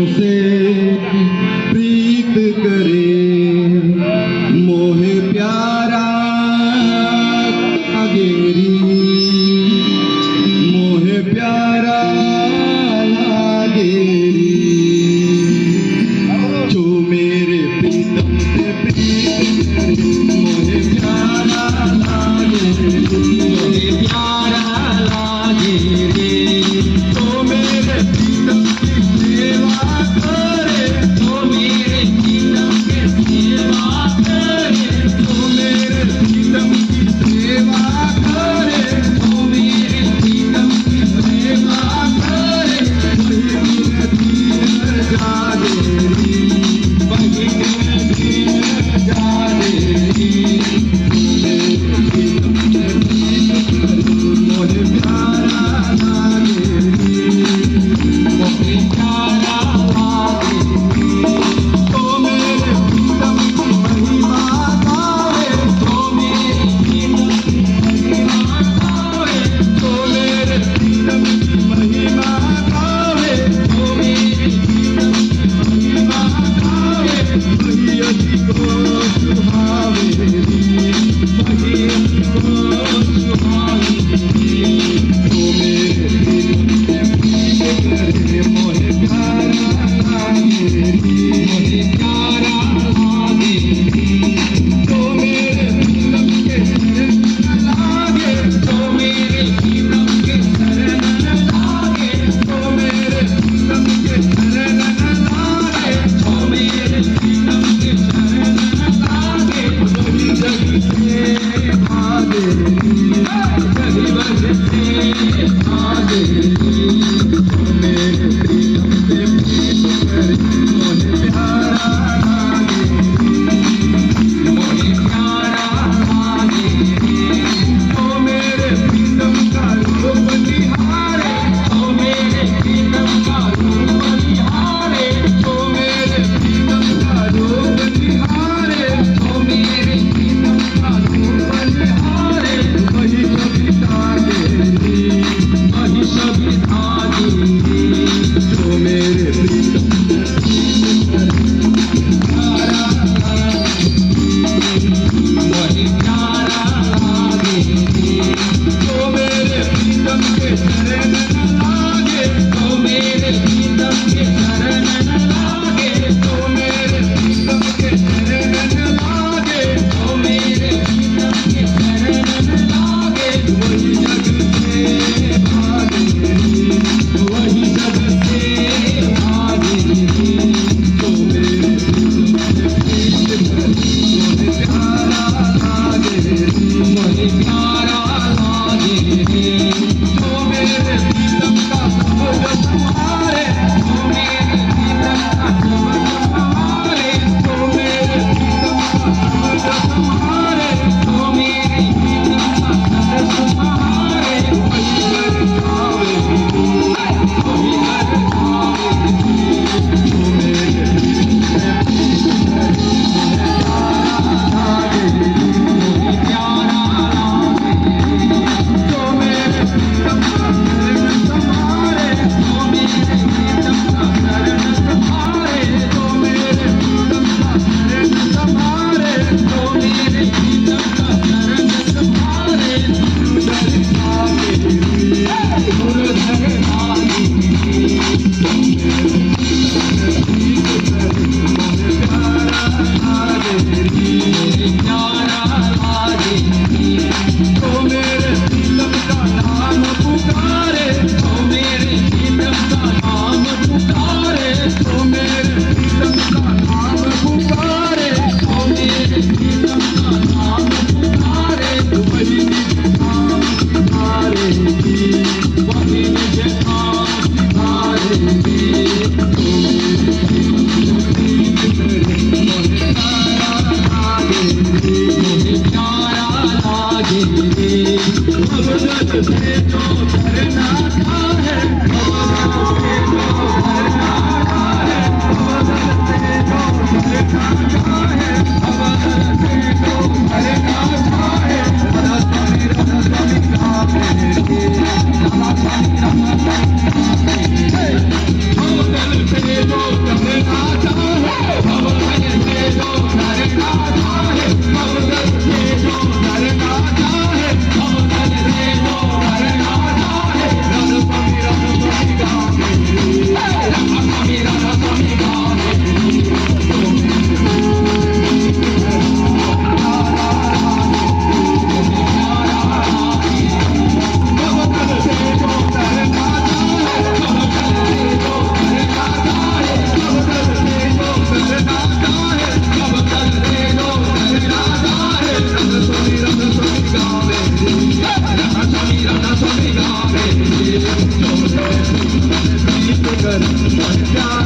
तुमसे प्रीत करे मोहे प्यारा लागेरी मोहे प्यारा लागेरी जो मेरे प्रीतम से प्रीत करे मोहे प्यारा लागेरी मोहे प्यारा लागेरी जो मेरे प्रीतम की सेवा करे जो मेरे प्रीतम की सेवा करे जो मेरे प्रीतम की सेवा करे जो मेरे प्रीतम की सेवा करे वही दिन जागेरी मोहे प्यारा लागेरी मोहे प्यारा लागेरी तो मेरे प्रीतम की महिमा गावे तो मेरे प्रीतम की महिमा गावे तो मेरे प्रीतम की महिमा गावे तो मेरे प्रीतम की महिमा गावे वही अधिको सुहावेरी वही अधिको सुहावेरी तो मेरे प्रीतम से प्रीत करे मोहे प्यारा लागेरी मोहे प्यारा लागेरी तो मेरे प्रीतम के शरण लागे तो मेरे प्रीतम के शरण लागे तो मेरे प्रीतम के शरण लागे तो मेरे प्रीतम के शरण लागे वही जग से भागेरी वही वज से भागेरी तो मेरे प्रीतम से प्रीत करे मोहे प्यारा लागेरी मोहे प्यारा लागेरी तो मेरे प्रीतम का रूप निहारे तो मेरे प्रीतम का रूप निहारे तो मेरे प्रीतम का रूप निहारे तो मेरे प्रीतम का रूप निहारे वही सविता देरी वही सविता देरी जो मेरे प्रीतम से प्रीत करे प्यारा मोहे प्यारा लागेरी तो मेरे प्रीतम के शरण लागे तो मेरे प्रीतम के शरण लागे तो मेरे प्रीतम के शरण लागे तो मेरे प्रीतम के शरण लागे वही जग से भागेरी वही जग से भागेरी तो मेरे प्रीतम से प्रीत करे मोहे प्यारा लागेरी मोहे प्यारा लागेरी जो मेरे प्रीतम का सब संहारे जो मेरे प्रीतम का सब संहारे तो मेरे प्रीतम का सब संहारे तो मेरे प्रीतम का सब संहारे वही घर जावेरी वही घर जावेरी जो मेरे प्रीतम से प्रीत करे मोहे प्यारा लागेरी मोहे प्यारा लागेरी जो मेरे प्रीतम का शरण संभाले जो मेरे प्रीतम का शरण संभाले जो मेरे प्रीतम का शरण संभाले जो मेरे प्रीतम का शरण संभाले गुरुधर लागेरी गुरुधर लागेरी जो मेरे प्रीतम से प्रीत करे मोहे प्यारा लागेरी मोहे प्यारा लागेरी तो मेरे प्रीतम का नाम पुकारे तो मेरे प्रीतम का नाम पुकारे तो मेरे प्रीतम का नाम पुकारे तो मेरे प्रीतम का नाम पुकारे वही निज धाम सिधारेगी वही निज धाम सिधारेगी तो मेरे प्रीतम से प्रीत करे मोहे प्यारा लागेरी मोहे प्यारा लागेरी भगवत से जो करना है भगवत से जो करना है भगवत से जो करना है भगवत से जो करना है राधा स्वामी राधा स्वामी राधे प्यार